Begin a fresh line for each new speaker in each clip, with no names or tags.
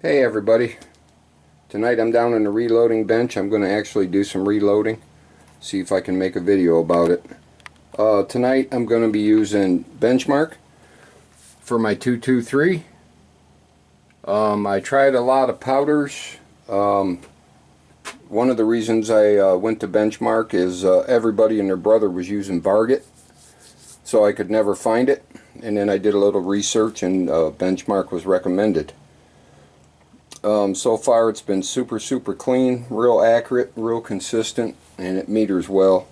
Hey everybody, tonight I'm down on the reloading bench. I'm going to actually do some reloading, see if I can make a video about it. Tonight I'm going to be using Benchmark for my 223. I tried a lot of powders. One of the reasons I went to Benchmark is everybody and their brother was using Varget, so I could never find it, and then I did a little research and Benchmark was recommended. So far it's been super clean, real accurate, real consistent, and it meters well.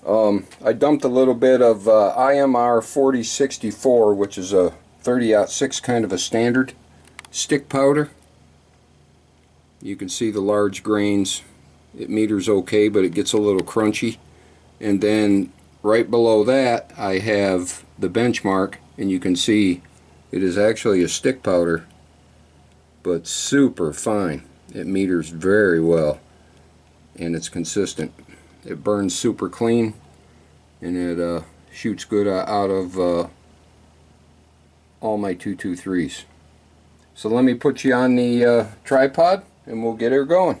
I dumped a little bit of IMR 4064, which is a 30-06 kind of a standard stick powder. You can see the large grains. It meters okay, but it gets a little crunchy. And then right below that I have the Benchmark, and you can see it is actually a stick powder, but super fine. It meters very well, and it's consistent. It burns super clean, and it shoots good out of all my 223s. So let me put you on the tripod and we'll get her going.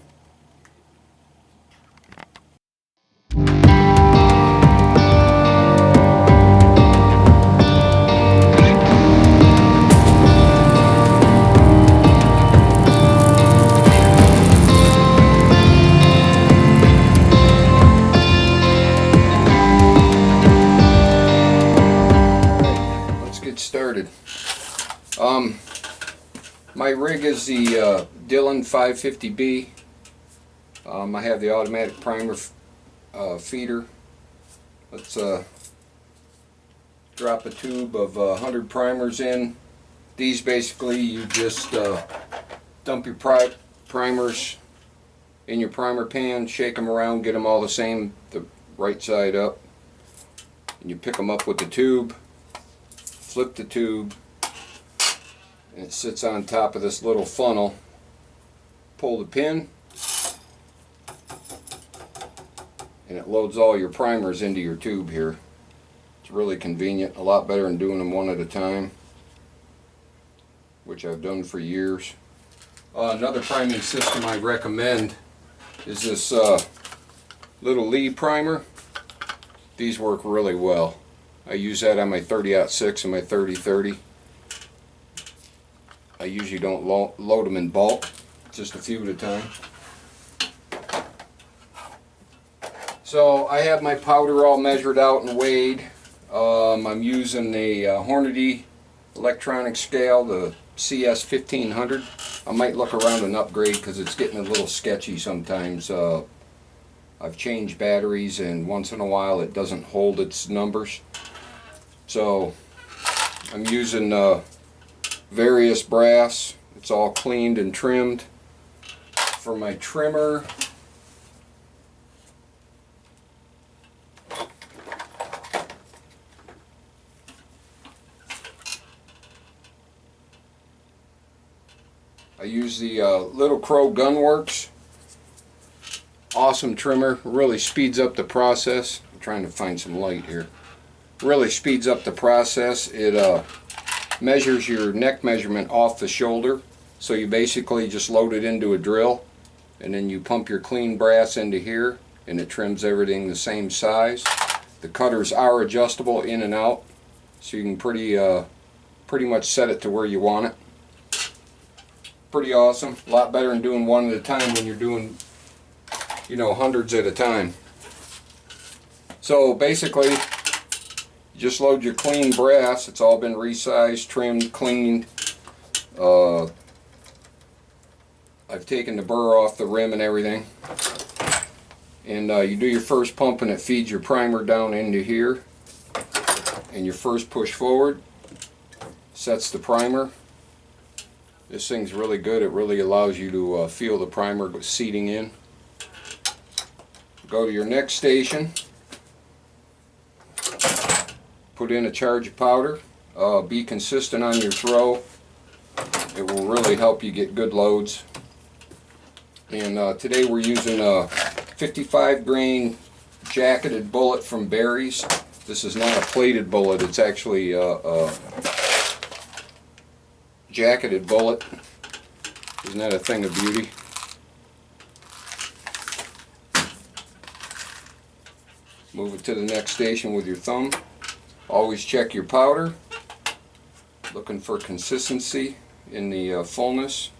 Started. My rig is the Dillon 550B. I have the automatic primer feeder. Let's drop a tube of 100 primers in. These basically you just dump your primers in your primer pan, shake them around, get them all the same, the right side up, and you pick them up with the tube. Flip the tube, and it sits on top of this little funnel. Pull the pin, and it loads all your primers into your tube here. It's really convenient, a lot better than doing them one at a time, which I've done for years. Another priming system I recommend is this little Lee primer. These work really well. I use that on my 30-06 and my 30-30. I usually don't load them in bulk, just a few at a time. So I have my powder all measured out and weighed. I'm using the Hornady electronic scale, the CS 1500. I might look around and upgrade because it's getting a little sketchy sometimes. I've changed batteries and once in a while it doesn't hold its numbers. So I'm using various brass. It's all cleaned and trimmed. For my trimmer, I use the Little Crow Gunworks. Awesome trimmer, really speeds up the process. I'm trying to find some light here. Really speeds up the process. It measures your neck measurement off the shoulder, so you basically just load it into a drill and then you pump your clean brass into here and it trims everything the same size. The cutters are adjustable in and out, so you can pretty much set it to where you want it. Pretty awesome. A lot better than doing one at a time when you're doing, you know, hundreds at a time. So basically you just load your clean brass. It's all been resized, trimmed, cleaned. I've taken the burr off the rim and everything. And you do your first pump and it feeds your primer down into here. And your first push forward sets the primer. This thing's really good. It really allows you to feel the primer seating in. Go to your next station. Put in a charge of powder. Be consistent on your throw. It will really help you get good loads. And today we're using a 55 grain jacketed bullet from Berry's. This is not a plated bullet, it's actually a jacketed bullet. Isn't that a thing of beauty? Move it to the next station with your thumb. Always check your powder. Looking for consistency in the fullness.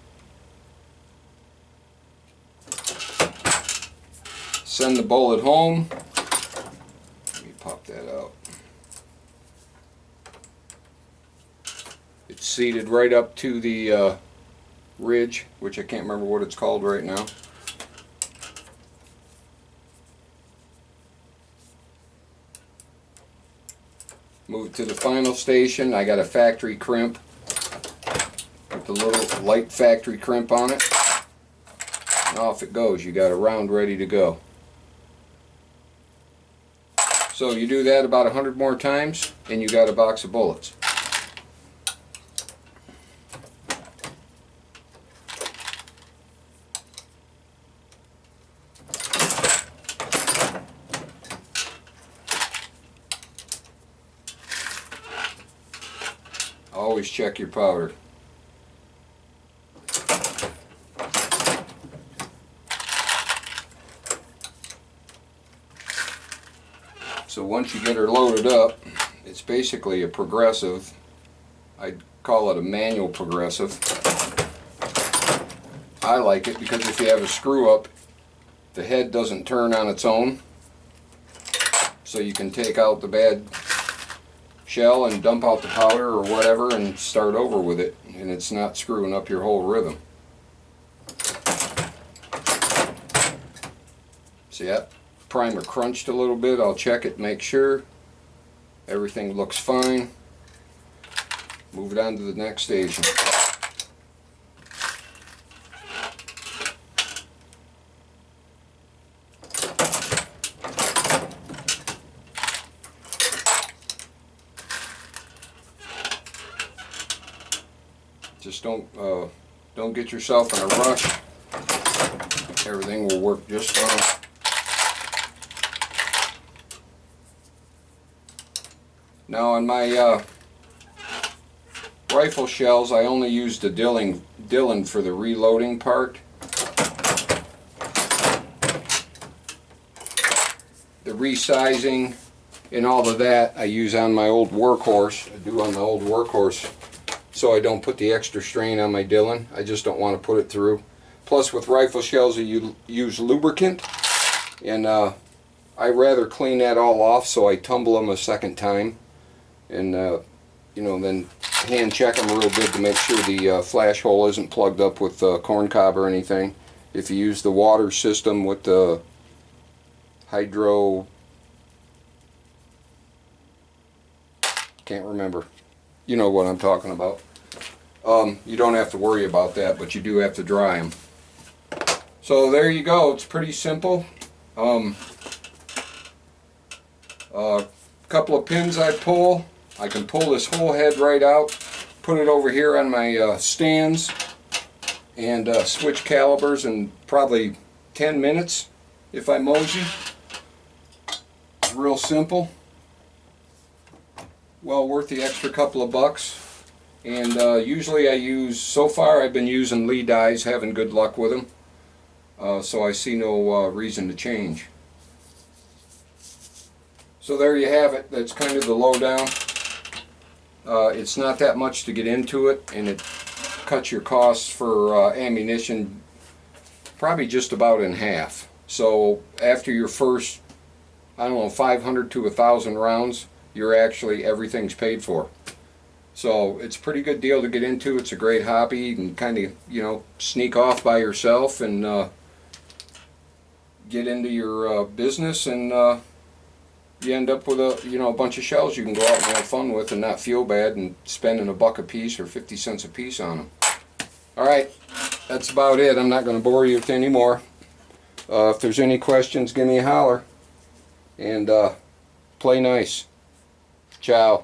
Send the bullet home. Let me pop that out. It's seated right up to the ridge, which I can't remember what it's called right now. Move to the final station. I got a factory crimp with the little light factory crimp on it. And off it goes. You got a round ready to go. So you do that about 100 more times and you got a box of bullets. Always check your powder. So once you get her loaded up, it's basically a progressive. I'd call it a manual progressive. I like it because if you have a screw up, the head doesn't turn on its own. So you can take out the bad shell and dump out the powder or whatever and start over with it, and it's not screwing up your whole rhythm. See that primer crunched a little bit? I'll check it, make sure everything looks fine. Move it on to the next station. Just don't get yourself in a rush. Everything will work just fine. Now on my rifle shells, I only use the Dillon for the reloading part. The resizing and all of that I use on my old Workhorse. I do on the old Workhorse, so I don't put the extra strain on my Dillon. I just don't want to put it through. Plus with rifle shells you use lubricant, and I rather clean that all off, so I tumble them a second time, and you know, then hand check them real good to make sure the flash hole isn't plugged up with corn cob or anything. If you use the water system with the hydro, can't remember, you know what I'm talking about. You don't have to worry about that, but you do have to dry them. So there you go. It's pretty simple. Couple of pins I pull. I can pull this whole head right out, put it over here on my stands, and switch calibers in probably 10 minutes if I mosey. It's real simple. Well worth the extra couple of bucks. And usually I use, so far I've been using Lee dies, having good luck with them. So I see no reason to change. So there you have it. That's kind of the lowdown. It's not that much to get into it, and it cuts your costs for ammunition probably just about in half. So after your first, I don't know, 500 to 1,000 rounds, you're actually, everything's paid for. So it's a pretty good deal to get into. It's a great hobby. You can kind of, you know, sneak off by yourself and get into your business, and you end up with a bunch of shells you can go out and have fun with and not feel bad and spending $1 a piece or 50 cents a piece on them. Alright, that's about it. I'm not going to bore you with any more. If there's any questions, give me a holler, and play nice. Ciao.